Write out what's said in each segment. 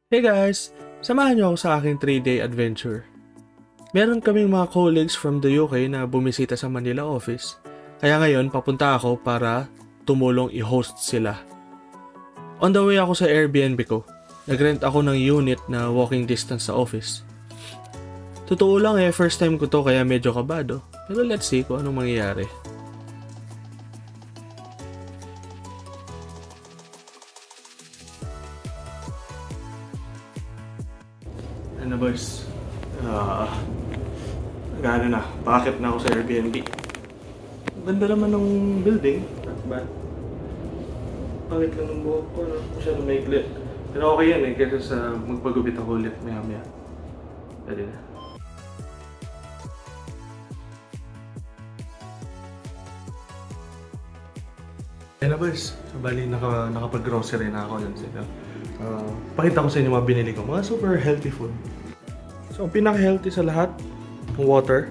Hey guys! Samahan niyo ako sa aking 3-day adventure. Meron kaming mga colleagues from the UK na bumisita sa Manila office, kaya ngayon papunta ako para tumulong i-host sila. On the way ako sa Airbnb ko, nag-rent ako ng unit na walking distance sa office. Totoo lang first time ko to kaya medyo kabado, pero let's see kung anong mangyayari. Ano boys? Pakakit na ako sa Airbnb. Ganda naman ng building. Not bad. Pangit lang ng buhok ko, no? Masyadong maikli. Pero okay yan kasi sa magpagupit ako ulit maya-maya. Pwede na. Ayun na boys. So, bali nakapag-grocery na ako dun sila. Pakita ko sa inyo mga binili ko. Mga super healthy food. So, ang pinaka-healthy sa lahat, water.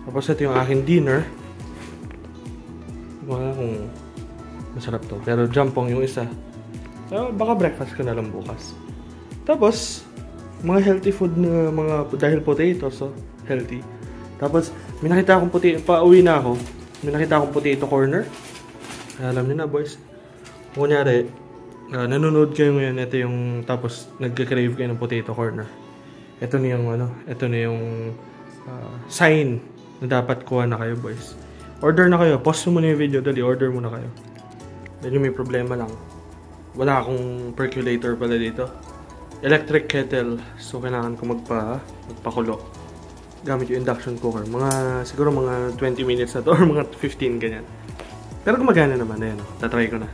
Tapos ito yung aking dinner. Hindi ko alam kung masarap to. Pero jampong yung isa. Baka breakfast ko na lang bukas. Tapos, mga healthy food na dahil potatoes, so healthy. Tapos, may nakita akong pauwi na ako. May nakita akong potato corner. Alam niyo na boys. Kung kunyari, nanonood kayo ngayon, ito yung, tapos nagka-crave kayo ng potato corner. Ito na yung sign na dapat kuha na kayo boys. Order na kayo. Pause mo na yung video. Dali, order muna kayo. Dahil may problema lang. Wala akong percolator pala dito. Electric kettle. So, kailangan ko magpakulo. Gamit yung induction cooker. Siguro mga 20 minutes na to or mga 15 ganyan. Pero gumagana naman. Ayan, tatry ko na.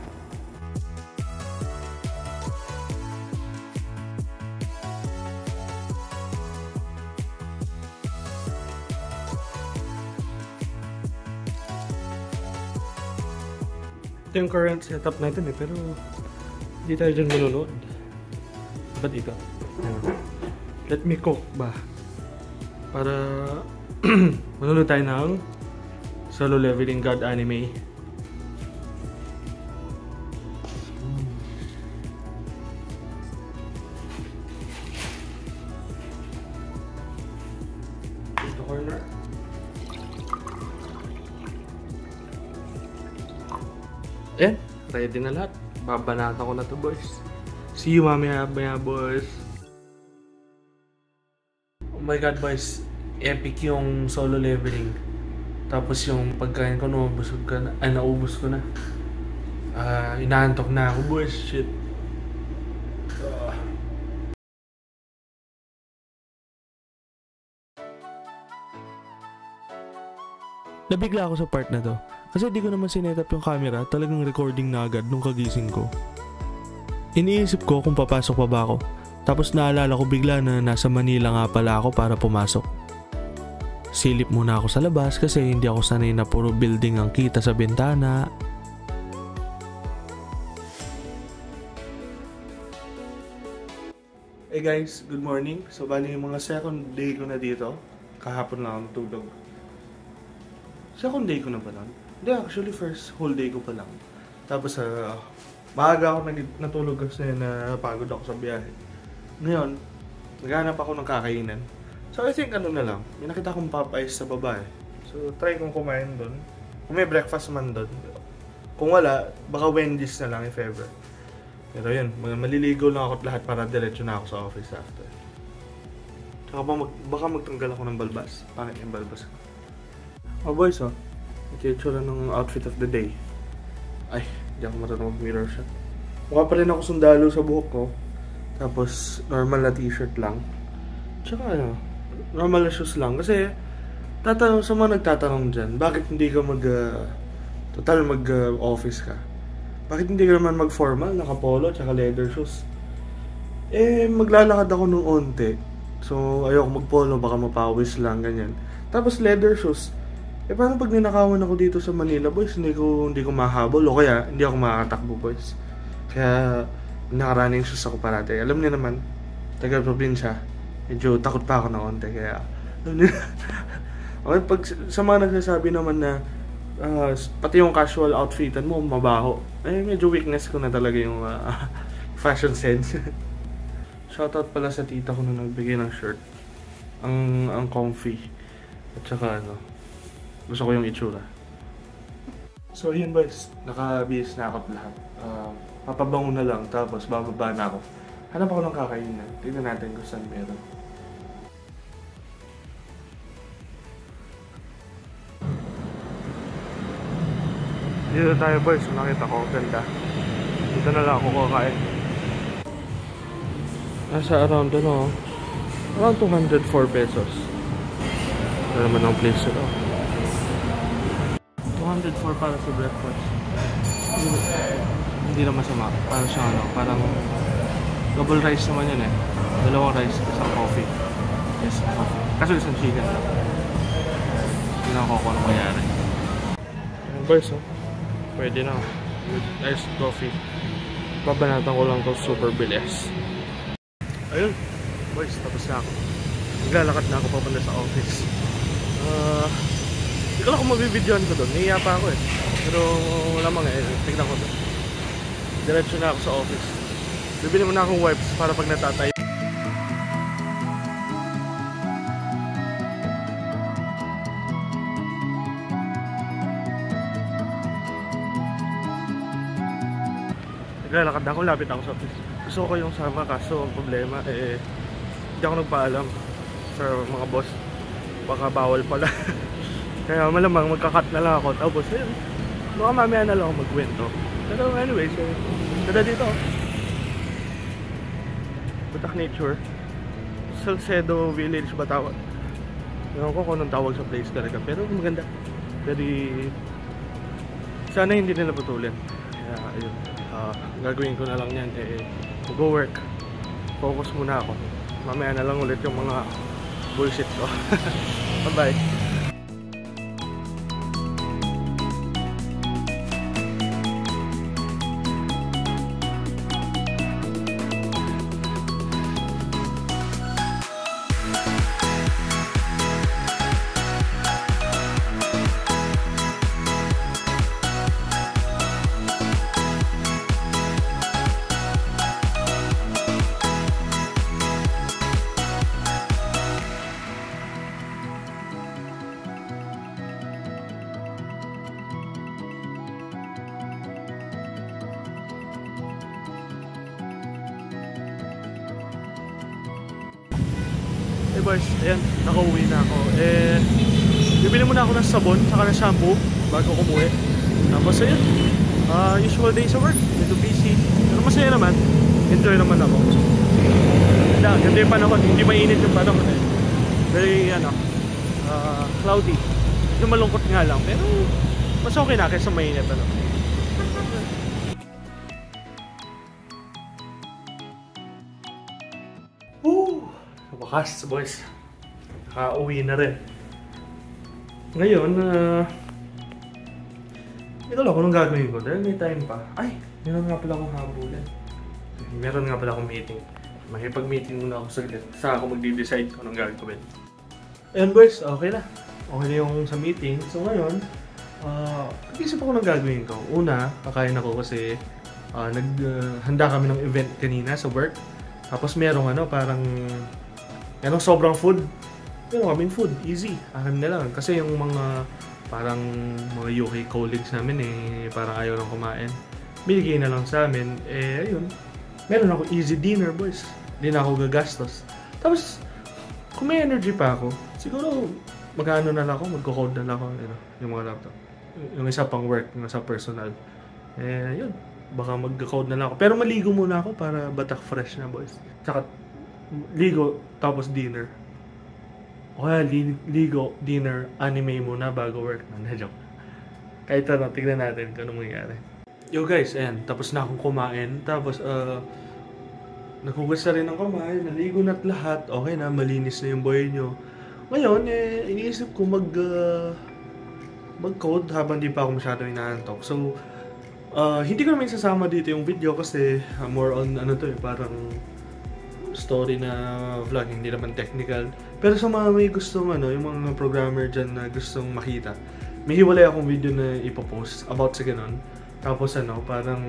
Ito yung current setup natin pero hindi tayo dyan manunod. Ba't ito? Let me cook ba? Para manunod tayo ng Solo Leveling God anime. Ito corner. Ready na lahat. Babanata ko na to boys. See you mamaya boys. Oh my god boys. Epic yung solo leveling. Tapos yung pagkain ko naubos ko na. Inaantok na ako boys. Shit. Nabigla ako sa part na to. Kasi di ko naman sinetap yung camera, talagang recording na agad nung kagising ko. Iniisip ko kung papasok pa ba ako. Tapos naalala ko bigla na nasa Manila nga pala ako para pumasok. Silip muna ako sa labas kasi hindi ako sanay na puro building ang kita sa bintana. Hey guys, good morning. So bali yung mga second day ko na dito. Kahapon lang akong tulog. Second day ko na ba lang? Hindi, actually first whole day ko pa lang. Tapos maaga ako natulog kasi napagod ako sa biyahe. Ngayon, naghanap ako ng kakainan. So I think na lang, may nakita akong Popeyes sa baba So try kong kumain doon. Kung may breakfast man doon. Kung wala, baka Wendy's na lang if ever. Pero yun, maliligo lang ako at lahat para diretso na ako sa office after. Tsaka baka magtanggal ako ng balbas. Pangit yung balbas ko. Oh boys ito yung tsura ng outfit of the day. Ay, hindi ako marunong mag-mirror shot. Mukha pa rin ako sundalo sa buhok ko. Tapos, normal na t-shirt lang. Tsaka normal na shoes lang. Kasi, sa mga nagtatanong dyan, bakit hindi ka mag-office ka? Bakit hindi ka naman mag-formal, naka-polo, tsaka leather shoes? Maglalakad ako nung onte. So, ayoko mag-polo, baka mapawis lang, ganyan. Tapos, leather shoes. Paano pag ninakawan ako dito sa Manila, boys? Hindi ko mahabol o kaya hindi ako makakatakbo, boys. Kaya naka-running shoes ako parati. Alam niyo naman, taga-probinsya, medyo takot pa ako na konti. Kaya, okay, pag sa mga nagsasabi naman na pati yung casual outfitan mo, mabaho. Medyo weakness ko na talaga yung fashion sense. Shoutout pala sa tita ko na nagbigay ng shirt. Ang comfy. At saka gusto ko yung itsura. So yun boys, nakabihis na ako lahat. Papabango na lang, tapos bababa na ako. Hanap ako ng kakainan. Tingnan natin kung saan meron. Dito tayo boys, nakita ko, ganda. Dito na lang ako kakain. Nasa around around 204 pesos. Ito naman ang place ito. 204 para sa breakfast. Hindi na masama. Parang siya parang double rice naman yun eh. Dalawang rice, isang coffee. Yes, coffee. Kaso isang chicken lang. Hindi na ako kung ano mayari. Ayan boys, pwede na. With iced coffee. Babanatan ko lang ito, super bilis. Ayun, boys, tapos na ako. Naglalakad na ako papunta sa office. Hindi ko lang kung mabibidyoan ko doon. Nahiya pa ako eh. Pero lamang tignan ko doon. Diretso na ako sa office. Bibili mo na akong wipes para pag natatay. Naglalakad na ako, lapit ako sa office. Gusto ko yung sama, kaso ang problema hindi ako nagpaalam sa mga boss. Baka bawal pala. Kaya malamang magkakat na lang ako. Tapos baka mamaya na lang ako magkwento. Pero anyways, ganda dito. Batak Nature. Salcedo Village ba tawag? Ewan ko kung anong tawag sa place talaga. Pero maganda. Very... Sana hindi nila putulin. Kaya ayun. Gagawin ko na lang yan. Go work. Focus muna ako. Mamaya na lang ulit yung mga bullshit ko. Bye bye. Hey boys, ayan, nakauwi na ako. Bibili muna ako ng sabon, saka ng shampoo bago umuwi. Tapos ayun, usual day sa work, medyo busy. Pero masaya naman, enjoy naman ako. Ganda yung panahon, hindi mainit yung panahon eh. Very, cloudy. Medyo malungkot nga lang, pero mas okay na kaysa mainit Wakas boys, nakauwi na rin. Ngayon, hindi ko lang kung anong gagawin ko dahil may time pa. Ay, meron nga pala akong habulin. Meron nga pala akong meeting. Makipag-meeting muna ako saglit. Saka ako magde-decide kung anong gagawin. Ayan boys, okay na. Okay na yung sa meeting. So ngayon, nag-isip ako ng gagawin ko. Una, kakain ako kasi naghanda kami ng event kanina sa work. Tapos merong parang sobrang food. Meron kaming food, easy. Akin na lang. Kasi yung mga parang mga UK colleagues namin parang ayaw lang kumain. Binigay na lang sa amin. Ayun. Meron ako easy dinner, boys. Hindi na ako gagastos. Tapos, kung may energy pa ako, siguro mag-ano na lang ako, magko-code na lang ako, yung mga laptop. Yung isa pang work, yung isa personal. Yun. Baka mag-code na lang ako. Pero maligo muna ako para batak fresh na, boys. Tsaka, ligo, tapos dinner. O kaya, ligo, dinner, anime muna bago work. Joke. Kahit tignan natin kung ano mangyayari. Yo guys, ayan, tapos na akong kumain. Tapos, naghugas na rin ng kamay, naligo na't lahat. Okay na, malinis na yung boy nyo. Ngayon, iniisip ko mag-code habang di pa ako masyadong inaantok. So, hindi ko naman sasama dito yung video kasi more on parang story na vlog, hindi naman technical. Pero sa mga may gustong yung mga programmer dyan na gustong makita, may hiwalay akong video na ipopost about sa ganun. Tapos parang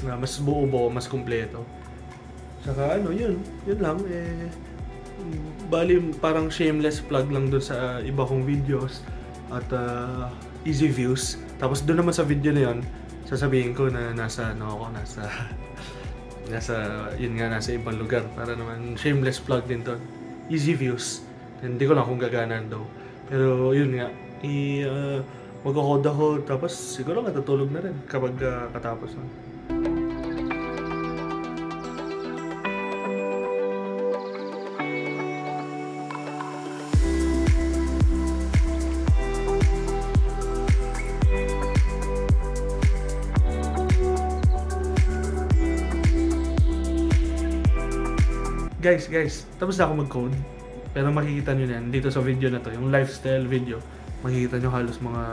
mas buo-buo, mas kumpleto. Saka ano, yun lang bali parang shameless plug lang dun sa iba kong videos at easy views. Tapos doon naman sa video na yun, sasabihin ko na nasa yun nga, nasa ibang lugar. Para naman shameless plug din to. Easy views. Hindi ko lang kung gaganan daw. Pero yun nga, mag-code ako, tapos siguro matutulog na rin kapag katapos na. Guys, tapos na ako mag-code. Pero makikita nyo yan dito sa video na to, yung lifestyle video. Makikita nyo halos mga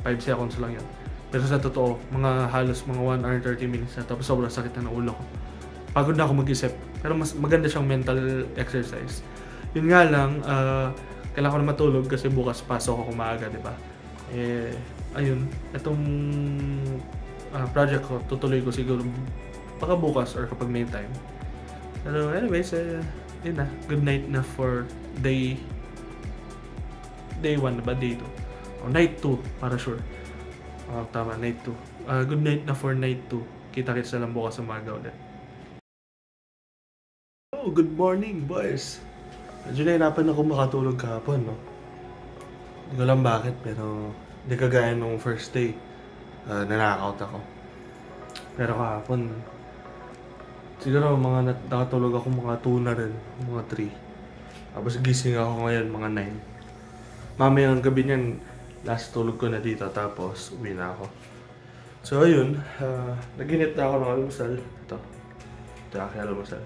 5 seconds lang yan. Pero sa totoo, halos mga 1 hour 30 minutes na. Tapos sobrang sakit na ng ulo ko. Pagod na ako mag-isip. Pero mas maganda siyang mental exercise. Yun nga lang, kailangan ko na matulog kasi bukas pasok ako maaga, di ba? Ayun, itong project ko, tutuloy ko siguro baka bukas or kapag may time. Pero anyways, yun na. Good night na for day 1 ba? Day 2. Oh, night 2 para sure. Tama, night 2. Good night na for night 2. Kita-kits na lang bukas sa umaga ulit. Oh, good morning boys. Medyo nahirapan ako makatulog kahapon, no? Hindi ko alam bakit, pero hindi kagaya nung first day. Nanakaut ako. Pero kahapon, siguro nakatulog ako mga 2 na rin, mga 3. Tapos gising ako ngayon mga 9. Mamayang gabi niyan, last tulog ko na dito, tapos uwi na ako. So ayun, naginit na ako ng almusal. Ito aking almusal.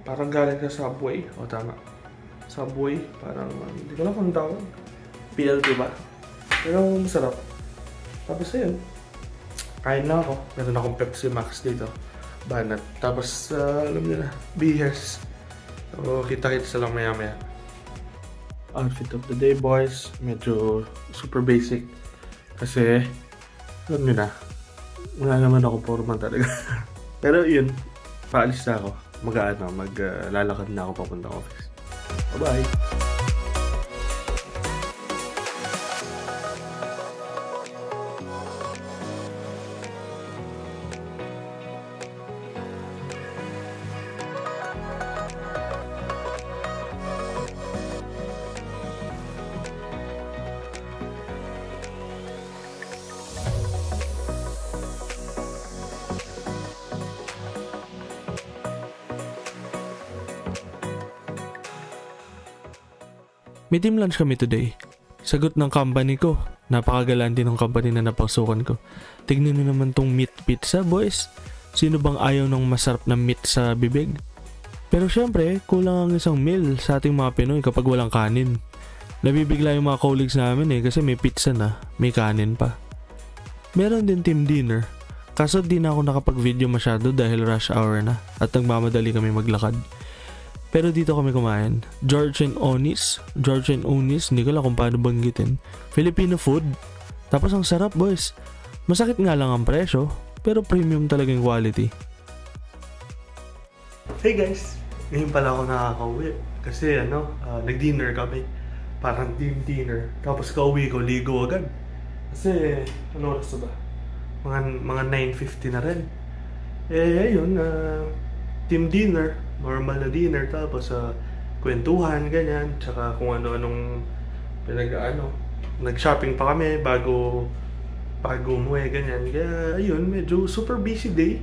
Parang galing sa Subway, o tama. Subway, parang, hindi ko lang kung tawag. PLT ba? Pero masarap. Tapos ayun, kain na ako. Meron akong Pepsi Max dito. Banat. Tapos, alam niyo na, BS. So, kita-kits lang maya-maya. Outfit of the day, boys. Medyo super basic. Kasi, alam niyo na, wala naman ako formal talaga. Pero yun, paalis na ako. Maglalakad na ako papunta office. Bye-bye! May team lunch kami today. Sagot ng company ko. Napakagalante ng company na napasukan ko. Tignan nyo naman tong meat pizza, boys. Sino bang ayaw ng masarap na meat sa bibig? Pero syempre, kulang ang isang meal sa ating mga Pinoy kapag walang kanin. Nabibigla yung mga colleagues namin kasi may pizza na, may kanin pa. Meron din team dinner. Kaso di na ako nakapag-video masyado dahil rush hour na at nagmamadali kami maglakad. Pero dito kami kumain. George and Onis, hindi ko lang kung paano banggitin. Filipino food. Tapos ang sarap, boys. Masakit nga lang ang presyo, pero premium talaga yung quality. Hey guys! Ngayon pala ako nakaka-uwi. Kasi nag-dinner kami. Parang team dinner. Tapos kauwi ko, ligo agad. Kasi, ano oras ba? Mga 9:50 na rin. Ayun, team dinner. Normal na dinner, tapos kwentuhan, ganyan, tsaka kung ano-anong nag-shopping pa kami bago umuwi, ganyan. Kaya, ayun, medyo super busy day.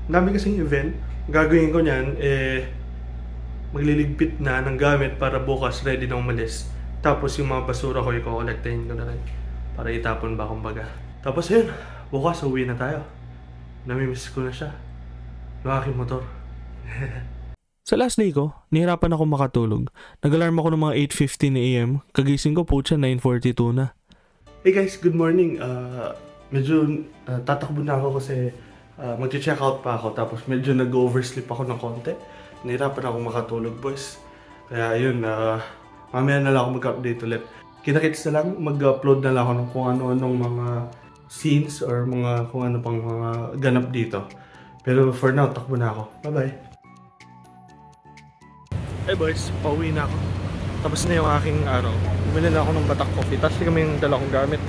Dami kasing event. Gagawin ko niyan, magliligpit na ng gamit para bukas ready na umalis. Tapos yung mga basura ko, i-collectahin ko na rin para itapon ba, kumbaga. Tapos ayun, bukas uwi na tayo. Namimiss ko na siya. Yung aking motor. Sa last day ko, nahirapan ako makatulog. Nag-alarm ako ng mga 8:15 AM. Kagising ko po siya 9:42 na. Hey guys, good morning. Medyo tatakbo na ako kasi mag-check out pa ako. Tapos medyo nag-oversleep ako ng konti. Nahirapan ako makatulog, boys. Kaya yun, mamaya na lang ako mag-update ulit. Kita-kits na lang, mag-upload na lang ako ng kung ano-anong mga scenes or kung ano pang mga ganap dito. Pero for now, takbo na ako. Bye-bye. Hey boys, pauwi na ako. Tapos na yung aking araw. Bumili na ako ng batak coffee. Tapos kami yung dala kong gamit.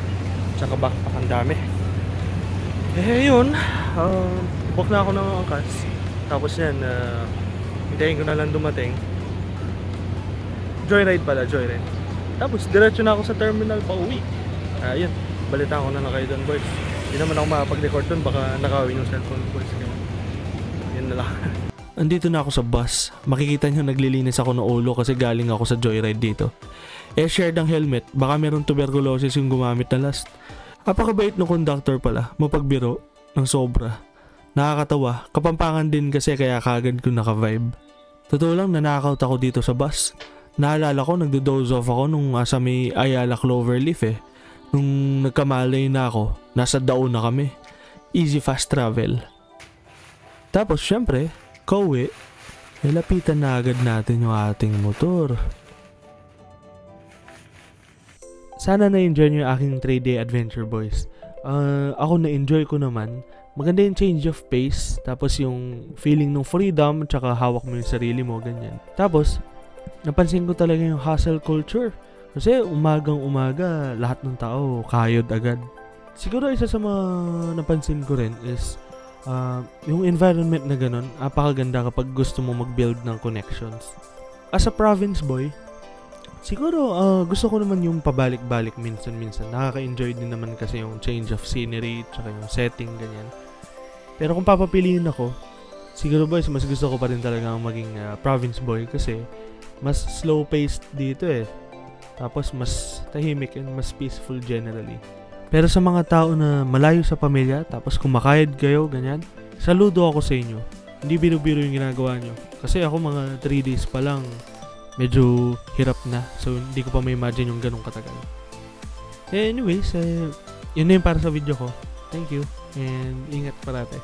Tsaka backpack ang dami. Yun. Book na ako ng angkas. Tapos yan, hintayin ko na lang dumating. Joyride pala, joyride. Tapos diretso na ako sa terminal pauwi. Yun, balitaan ko na lang kayo doon boys. Hindi naman ako makapag-record doon, baka nakawin yung cellphone boys. Yun na lang. Andito na ako sa bus. Makikita nyo naglilinis ako ng ulo kasi galing ako sa joyride dito. Shared ang helmet. Baka meron tuberculosis yung gumamit na last. Napakabait ng conductor pala. Mapagbiro ng sobra. Nakakatawa. Kapampangan din kasi kaya kagad ko naka-vibe. Totoo lang nanakaut ako dito sa bus. Naalala ko nagdo-doze off ako nung sa may Ayala Cloverleaf eh. Nung nagkamalay na ako, nasa Daon na kami. Easy fast travel. Tapos syempre, kauwi, lapitan na agad natin yung ating motor. Sana na-enjoy nyo yung aking 3-day adventure boys. Ako na-enjoy ko naman. Maganda yung change of pace. Tapos yung feeling ng freedom. Tsaka hawak mo yung sarili mo. Ganyan. Tapos, napansin ko talaga yung hustle culture. Kasi umagang umaga, lahat ng tao kayod agad. Siguro isa sa mga napansin ko rin is yung environment na ganun, apakaganda kapag gusto mo mag-build ng connections. As a province boy, siguro gusto ko naman yung pabalik-balik minsan-minsan. Nakaka-enjoy din naman kasi yung change of scenery tsaka yung setting, ganyan. Pero kung papapiliin ako, siguro boys, mas gusto ko pa rin talaga maging province boy kasi mas slow-paced dito eh. Tapos mas tahimik and mas peaceful generally. Pero sa mga tao na malayo sa pamilya, tapos kumakayod kayo, ganyan, saludo ako sa inyo. Hindi biro-biro yung ginagawa nyo. Kasi ako mga 3 days pa lang, medyo hirap na. So, hindi ko pa ma-imagine yung ganong katagal. Anyways, yun na yung para sa video ko. Thank you, and ingat parate.